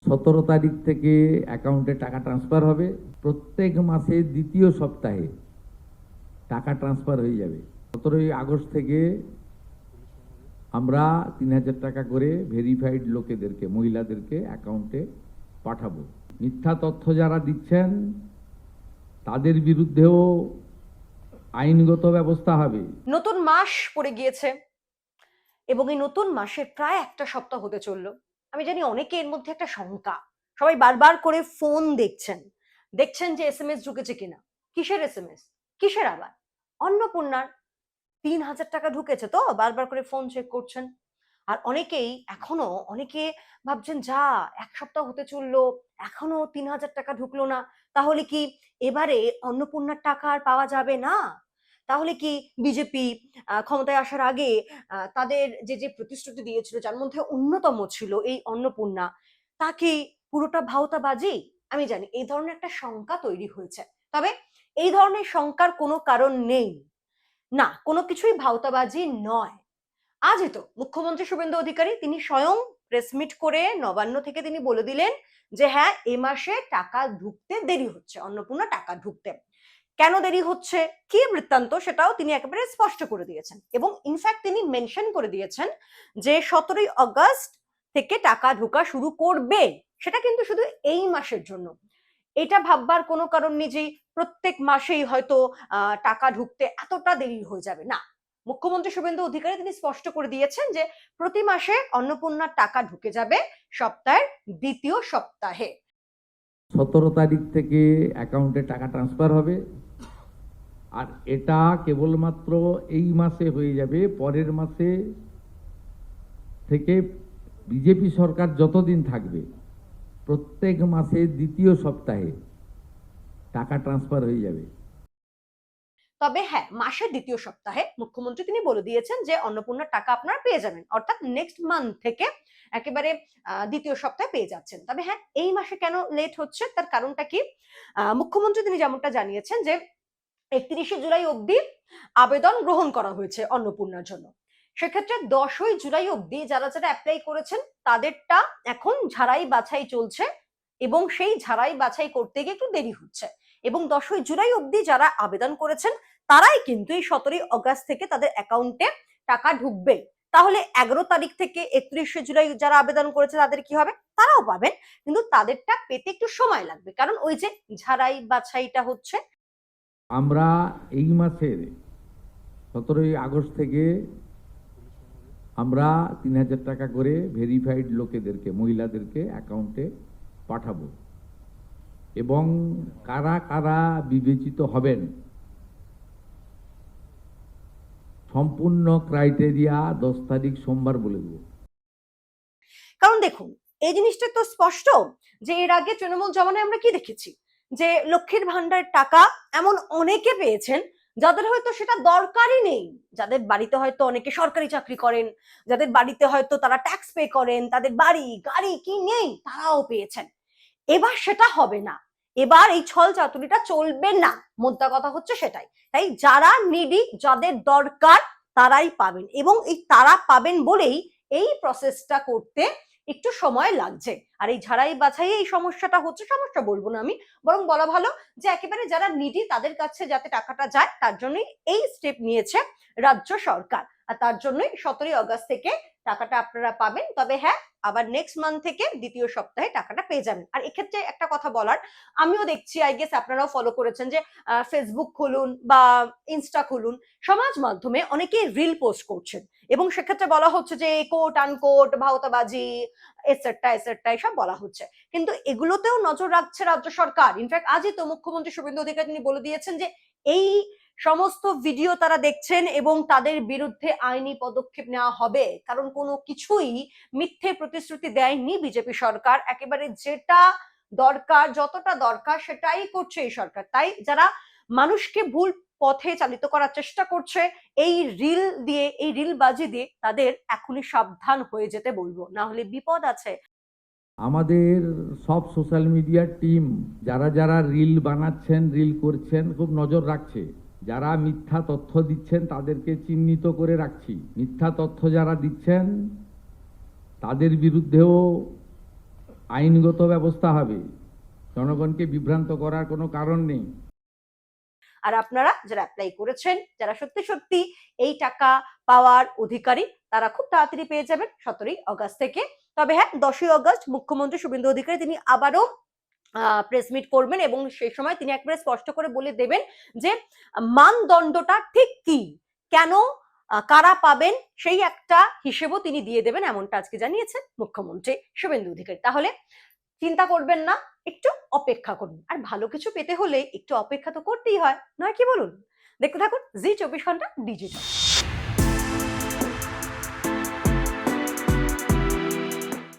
17 তারিখ থেকে অ্যাকাউন্টে টাকা ট্রান্সফার হবে। প্রত্যেক মাসে দ্বিতীয় সপ্তাহে টাকা ট্রান্সফার হয়ে যাবে। 17 আগস্ট থেকে আমরা 3000 টাকা করে ভেরিফাইড লোকেদেরকে, মহিলাদেরকে অ্যাকাউন্টে পাঠাবো। মিথ্যা তথ্য যারা দিচ্ছেন তাদের বিরুদ্ধেও আইনগত ব্যবস্থা হবে। নতুন মাস পড়ে গিয়েছে এবং এই নতুন মাসের প্রায় একটা সপ্তাহ হতে চললো। আমি জানি অনেকে এর মধ্যে একটা শঙ্কা, সবাই বারবার করে ফোন দেখছেন যে এসএমএস ঢুকেছে কিনা। কিসের এসএমএস, কিসের আবার? অন্নপূর্ণার 3000 টাকা ঢুকেছে তো বারবার করে ফোন চেক করছেন। আর অনেকে ভাবছেন, যা এক সপ্তাহ হতে চললো এখনো 3000 টাকা ঢুকলো না, তাহলে কি এবারে অন্নপূর্ণার টাকা আর পাওয়া যাবে না? তাহলে কি বিজেপি ক্ষমতায় আসার আগে তাদের যে প্রতিশ্রুতি দিয়েছিল, যার মধ্যে অন্যতম ছিল এই অন্নপূর্ণা, তাকে পুরোটা ভাওতাবাজি? আমি জানি এই ধরনের একটা শঙ্কা তৈরি হয়েছে, তবে এই ধরনের শঙ্কার কোনো কারণ নেই। না, কোনো কিছুই ভাওতাবাজি নয়। আজই তো মুখ্যমন্ত্রী শুভেন্দু অধিকারী তিনি স্বয়ং প্রেসমিট করে নবান্ন থেকে তিনি বলে দিলেন যে হ্যাঁ, এ মাসে টাকা ঢুকতে দেরি হচ্ছে, অন্নপূর্ণা টাকা ঢুকতে। কেন দেরি হচ্ছে, কি বৃত্তান্ত, সেটাও তিনি একেবারে স্পষ্ট করে দিয়েছেন। এবং ইনফ্যাক্ট তিনি মেনশন করে দিয়েছেন যে 17 আগস্ট থেকে টাকা ঢোকা শুরু করবে। সেটা কিন্তু শুধু এই মাসের জন্য। এটা ভাববার কোনো কারণ নেই যে প্রত্যেক মাসেই হয়তো টাকা ঢুকতে এতটা দেরি হয়ে যাবে। না, মুখ্যমন্ত্রী শুভেন্দু অধিকারী তিনি স্পষ্ট করে দিয়েছেন যে প্রতি মাসে অন্নপূর্ণার টাকা ঢুকে যাবে সপ্তাহের দ্বিতীয় সপ্তাহে। 17 তারিখ থেকে অ্যাকাউন্টে টাকা ট্রান্সফার হবে। আর এটা কেবলমাত্র এই মাসে হয়ে যাবে। পরের মাসে থেকে বিজেপি সরকার যতদিন থাকবে প্রত্যেক মাসে দ্বিতীয় সপ্তাহে টাকা ট্রান্সফার হয়ে যাবে। তবে হ্যাঁ, মাসের দ্বিতীয় সপ্তাহে মুখ্যমন্ত্রী তিনি বলে দিয়েছেন যে অন্নপূর্ণার টাকা আপনারা পেয়ে যাবেন, অর্থাৎ নেক্সট মান্থ থেকে একেবারে দ্বিতীয় সপ্তাহে পেয়ে যাচ্ছেন। তবে হ্যাঁ, এই মাসে কেন লেট হচ্ছে তার কারণটা কি? মুখ্যমন্ত্রী তিনি যেমনটা জানিয়েছেন যে 31শে জুলাই অবধি আবেদন গ্রহণ করা হয়েছে অন্নপূর্ণার জন্য। সেক্ষেত্রে 10ই জুলাই অবধি যারা যারা অ্যাপ্লাই করেছেন তাদেরটা এখন ঝাড়াই বাছাই চলছে এবং সেই ঝাড়াই বাছাই করতে গিয়ে একটু দেরি হচ্ছে। এবং 10ই জুলাই অবধি যারা আবেদন করেছেন তারাই কিন্তু এই 17 আগস্ট থেকে তাদের অ্যাকাউন্টে টাকা ঢুকবে। তাহলে 11 তারিখ থেকে 31শে জুলাই যারা আবেদন করেছে তাদের কি হবে? তারাও পাবেন, কিন্তু তাদেরটা পেতে একটু সময় লাগবে, কারণ ওই যে ঝাড়াই বাছাইটা হচ্ছে। আমরা এই মাসের 17 আগস্ট থেকে আমরা 3000 টাকা করে ভেরিফাইড লোকেদেরকে, মহিলাদেরকে অ্যাকাউন্টে পাঠাবো। এবং কারা কারা বিবেচিত হবেন সম্পূর্ণ ক্রাইটেরিয়া 10 তারিখ সোমবার বলে দেবো। কারণ দেখুন, এই জিনিসটা তো স্পষ্ট যে এর আগে তৃণমূল জমানায় আমরা কি দেখেছি, যে লক্ষ্মীর ভান্ডারের টাকা এমন অনেকে পেয়েছেন যাদের হয়তো সেটা দরকারই নেই, যাদের বাড়িতে হয়তো অনেকে সরকারি চাকরি করেন, যাদের বাড়িতে হয়তো তারা ট্যাক্স পে করেন, তাদের বাড়ি গাড়ি কি নেই, তারাও পেয়েছেন। এবার সেটা হবে না, এবার এই ছল চাতুরিটা চলবে না, মোদ্দা কথা হচ্ছে সেটাই। তাই যারা নিডি, যাদের দরকার, তারাই পাবেন, এবং এই তারা পাবেন বলেই এই প্রসেসটা করতে একটু সময় লাগছে। আর এই ঝাড়াই বাছাই এই সমস্যাটা হচ্ছে, সমস্যা বলবো না আমি, বরং বলা ভালো যে একেবারে যারা নিডি তাদের কাছে যাতে টাকাটা যায়, তার জন্যই এই স্টেপ নিয়েছে রাজ্য সরকার। আর তার জন্যই 17 আগস্ট থেকে টাকাটা আপনারা পাবেন। তবে হ্যাঁ, আবার নেক্সট মান্থ থেকে দ্বিতীয় সপ্তাহে টাকাটা পেয়ে যাবেন। আর এক্ষেত্রে একটা কথা বলার, আমিও দেখছি, আই গেস আপনারাও ফলো করেছেন, যে ফেসবুক খুলুন বা ইনস্টা খুলুন, সমাজ মাধ্যমে অনেকেই রিল পোস্ট করছেন এবং সেক্ষেত্রে বলা হচ্ছে যে কোট আনকোট ভাওতাবাজি এটসেট্রা এটসেট্রা এসব বলা হচ্ছে। কিন্তু এগুলোতেও নজর রাখছে রাজ্য সরকার। ইনফ্যাক্ট আজই তো মুখ্যমন্ত্রী শুভেন্দু অধিকারী তিনি বলে দিয়েছেন যে এই সমস্ত ভিডিও তারা দেখছেন এবং তাদের বিরুদ্ধে আইনি পদক্ষেপ নেওয়া হবে, কারণ কোনো কিছুই মিথ্যে প্রতিশ্রুতি দেয়নি বিজেপি সরকার। একেবারে যেটা দরকার, যতটা দরকার সেটাই করছে এই সরকার। তাই যারা মানুষকে ভুল পথে চালিত করার চেষ্টা করছে এই রিল দিয়ে, এই রিলবাজি দিয়ে, তাদের এখনই সাবধান হয়ে যেতে বলবো, না হলে বিপদ আছে। আমাদের সব সোশ্যাল মিডিয়ার টিম যারা যারা রিল বানাচ্ছেন, রিল করছেন, খুব নজর রাখছে। যারা মিথ্যা তথ্য দিচ্ছেন তাদেরকে চিহ্নিত করে রাখছি। মিথ্যা তথ্য যারা দিচ্ছেন তাদের বিরুদ্ধেও আইনগত ব্যবস্থা হবে, জনগণকে বিভ্রান্ত করার কোনো কারণ নেই। আর আপনারা যারা অ্যাপ্লাই করেছেন, যারা সত্যি সত্যি এই টাকা পাওয়ার অধিকারী, তারা খুব তাড়াতাড়ি পেয়ে যাবেন 17ই অগস্ট থেকে। তবে হ্যাঁ, 10ই অগস্ট মুখ্যমন্ত্রী শুভেন্দু অধিকারী তিনি আবারও প্রেস মিট করবেন এবং সেই সময় তিনি একবারে স্পষ্ট করে বলে দেবেন যে মানদণ্ডটা ঠিক কি, কেন, কারা পাবেন, সেই একটা হিসেবও তিনি দিয়ে দেবেন, এমনটা আজকে জানিয়েছেন মুখ্যমন্ত্রী শুভেন্দু অধিকারী। তাহলে চিন্তা করবেন না, একটু অপেক্ষা করুন। আর ভালো কিছু পেতে হলে একটু অপেক্ষা তো করতেই হয়, নয় কি বলুন? দেখতে থাকুন জি 24 ঘন্টা ডিজিটাল।